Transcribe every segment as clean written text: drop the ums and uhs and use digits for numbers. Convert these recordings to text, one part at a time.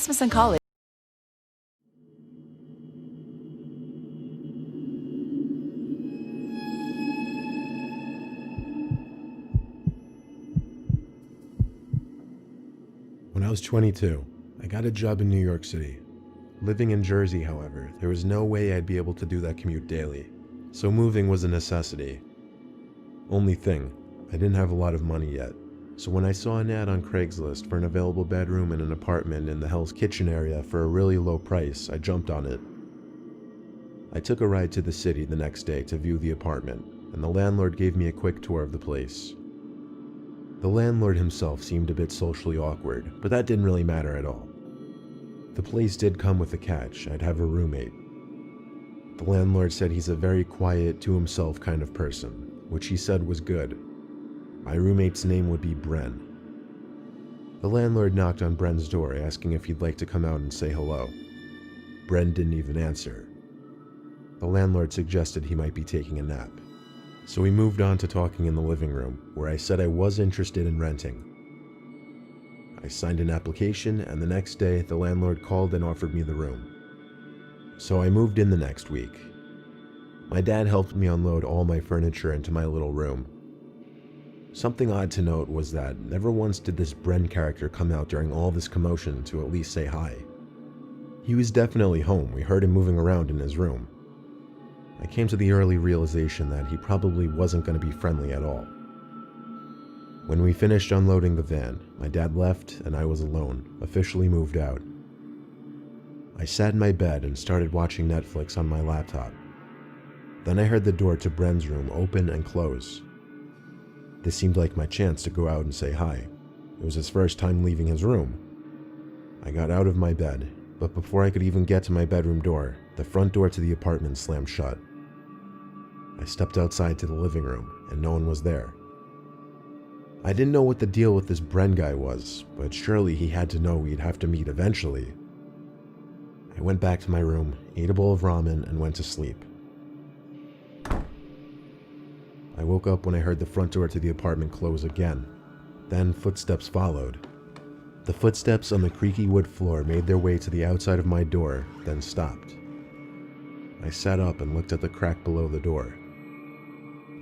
Rasmussen College. When I was 22, I got a job in New York City. Living in Jersey, however, there was no way I'd be able to do that commute daily, so moving was a necessity. Only thing, I didn't have a lot of money yet, so when I saw an ad on Craigslist for an available bedroom in an apartment in the Hell's Kitchen area for a really low price, I jumped on it. I took a ride to the city the next day to view the apartment, and the landlord gave me a quick tour of the place. The landlord himself seemed a bit socially awkward, but that didn't really matter at all. The place did come with a catch: I'd have a roommate. The landlord said he's a very quiet, to himself kind of person, which he said was good. My roommate's name would be Bren. The landlord knocked on Bren's door asking if he'd like to come out and say hello. Bren didn't even answer. The landlord suggested he might be taking a nap. So we moved on to talking in the living room, where I said I was interested in renting. I signed an application, and the next day the landlord called and offered me the room. So I moved in the next week. My dad helped me unload all my furniture into my little room. Something odd to note was that never once did this Bren character come out during all this commotion to at least say hi. He was definitely home. We heard him moving around in his room. I came to the early realization that he probably wasn't going to be friendly at all. When we finished unloading the van, my dad left and I was alone, officially moved out. I sat in my bed and started watching Netflix on my laptop. Then I heard the door to Bren's room open and close. This seemed like my chance to go out and say hi. It was his first time leaving his room. I got out of my bed, but before I could even get to my bedroom door, the front door to the apartment slammed shut. I stepped outside to the living room, and no one was there. I didn't know what the deal with this Bren guy was, but surely he had to know we'd have to meet eventually. I went back to my room, ate a bowl of ramen, and went to sleep. I woke up when I heard the front door to the apartment close again. Then footsteps followed. The footsteps on the creaky wood floor made their way to the outside of my door, then stopped. I sat up and looked at the crack below the door.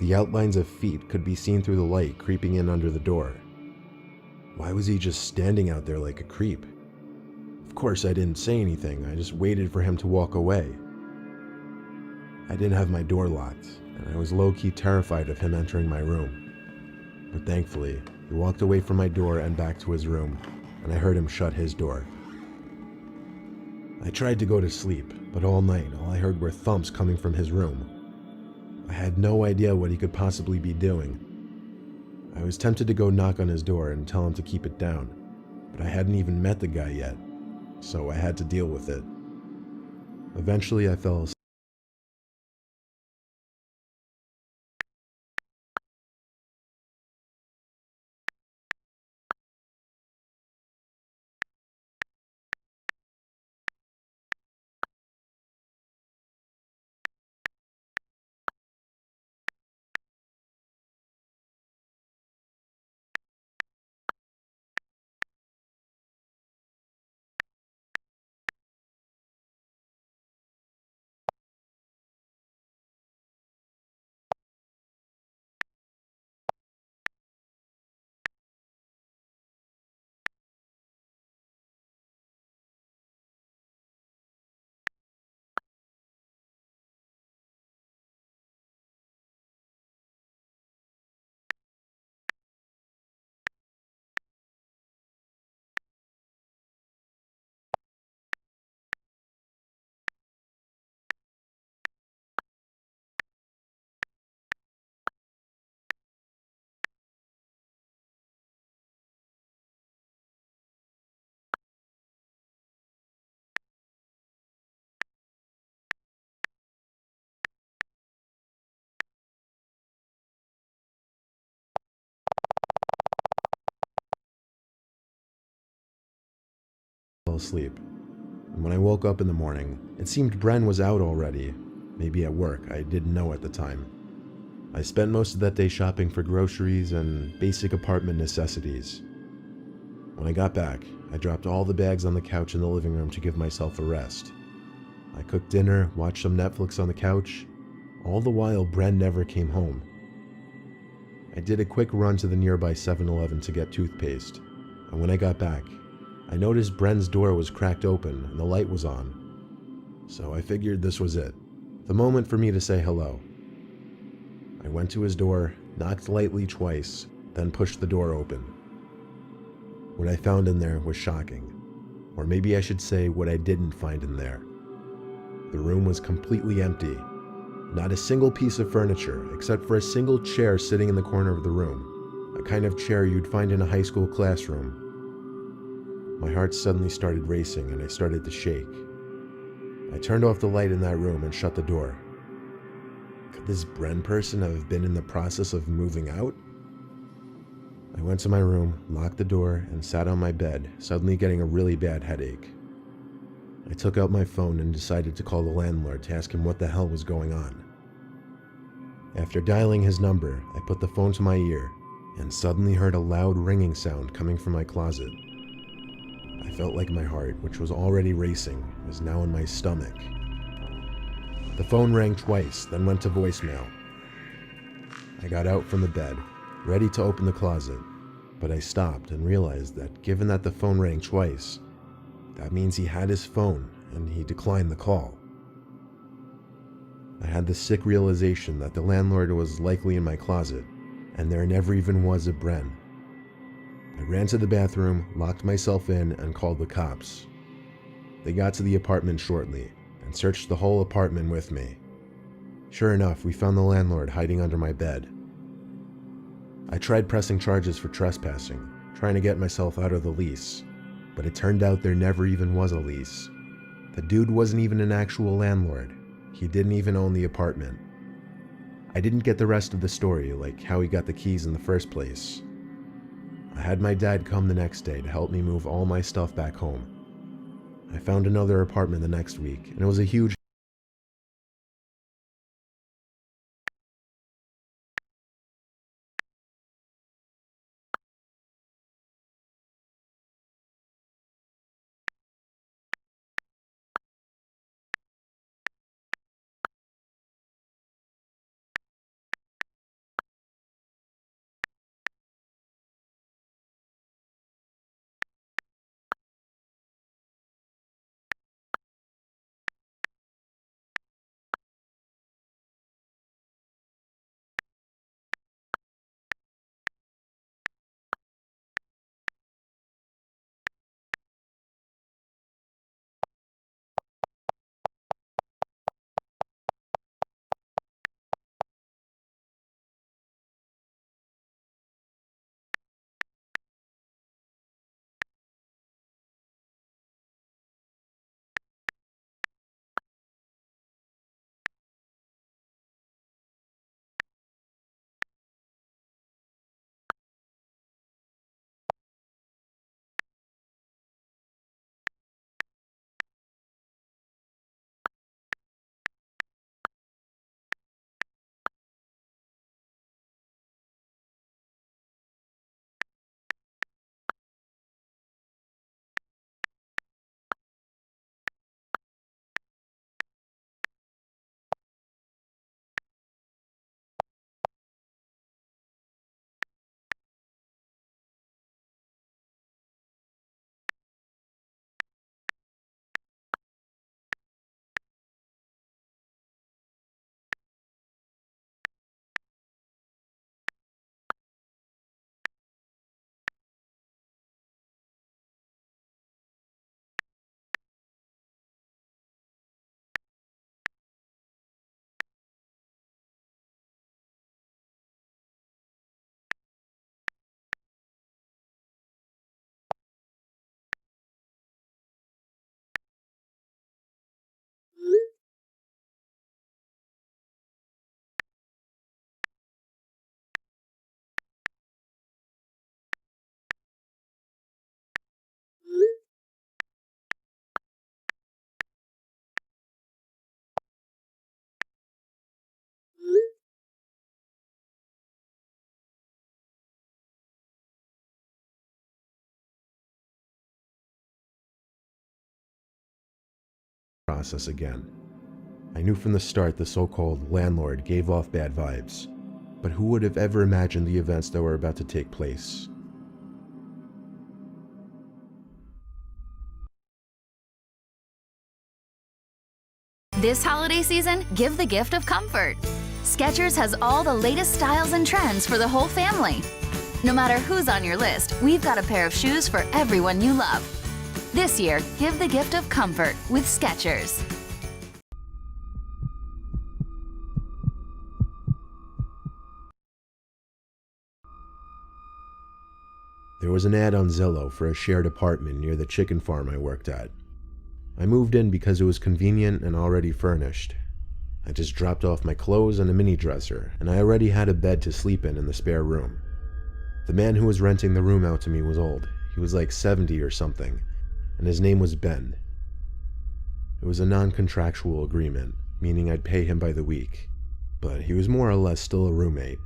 The outlines of feet could be seen through the light creeping in under the door. Why was he just standing out there like a creep? Of course I didn't say anything, I just waited for him to walk away. I didn't have my door locked, and I was low-key terrified of him entering my room. But thankfully, he walked away from my door and back to his room, and I heard him shut his door. I tried to go to sleep, but all night all I heard were thumps coming from his room. I had no idea what he could possibly be doing. I was tempted to go knock on his door and tell him to keep it down, but I hadn't even met the guy yet, so I had to deal with it. Eventually I fell asleep. And when I woke up in the morning, it seemed Bren was out already, maybe at work, I didn't know at the time. I spent most of that day shopping for groceries and basic apartment necessities. When I got back, I dropped all the bags on the couch in the living room to give myself a rest. I cooked dinner, watched some Netflix on the couch. All the while, Bren never came home. I did a quick run to the nearby 7-Eleven to get toothpaste, and when I got back, I noticed Bren's door was cracked open and the light was on. So I figured this was it, the moment for me to say hello. I went to his door, knocked lightly twice, then pushed the door open. What I found in there was shocking, or maybe I should say what I didn't find in there. The room was completely empty. Not a single piece of furniture, except for a single chair sitting in the corner of the room, a kind of chair you'd find in a high school classroom. My heart suddenly started racing and I started to shake. I turned off the light in that room and shut the door. Could this Bren person have been in the process of moving out? I went to my room, locked the door, and sat on my bed, suddenly getting a really bad headache. I took out my phone and decided to call the landlord to ask him what the hell was going on. After dialing his number, I put the phone to my ear and suddenly heard a loud ringing sound coming from my closet. I felt like my heart, which was already racing, was now in my stomach. The phone rang twice, then went to voicemail. I got out from the bed, ready to open the closet, but I stopped and realized that given that the phone rang twice, that means he had his phone and he declined the call. I had the sick realization that the landlord was likely in my closet, and there never even was a Bren. I ran to the bathroom, locked myself in, and called the cops. They got to the apartment shortly and searched the whole apartment with me. Sure enough, we found the landlord hiding under my bed. I tried pressing charges for trespassing, trying to get myself out of the lease, but it turned out there never even was a lease. The dude wasn't even an actual landlord. He didn't even own the apartment. I didn't get the rest of the story, like how he got the keys in the first place. I had my dad come the next day to help me move all my stuff back home. I found another apartment the next week, and it was a huge process again. I knew from the start the so-called landlord gave off bad vibes, but who would have ever imagined the events that were about to take place? This holiday season, give the gift of comfort. Skechers has all the latest styles and trends for the whole family. No matter who's on your list, we've got a pair of shoes for everyone you love. This year, give the gift of comfort with Skechers. There was an ad on Zillow for a shared apartment near the chicken farm I worked at. I moved in because it was convenient and already furnished. I just dropped off my clothes and a mini dresser, and I already had a bed to sleep in the spare room. The man who was renting the room out to me was old. He was like 70 or something, and his name was Ben. It was a non-contractual agreement, meaning I'd pay him by the week, but he was more or less still a roommate.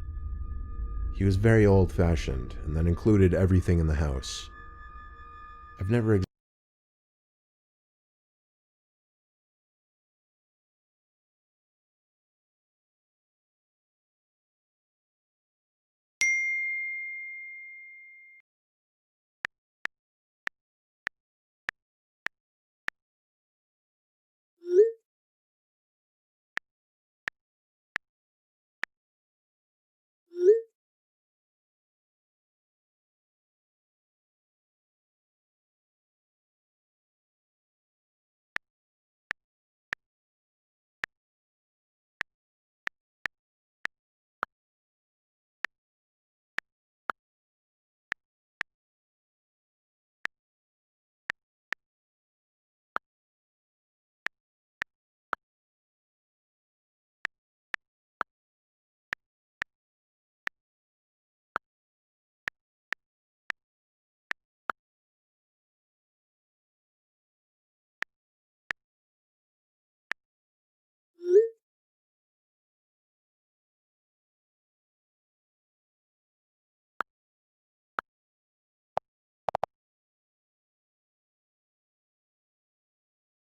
He was very old-fashioned, and that included everything in the house. I've never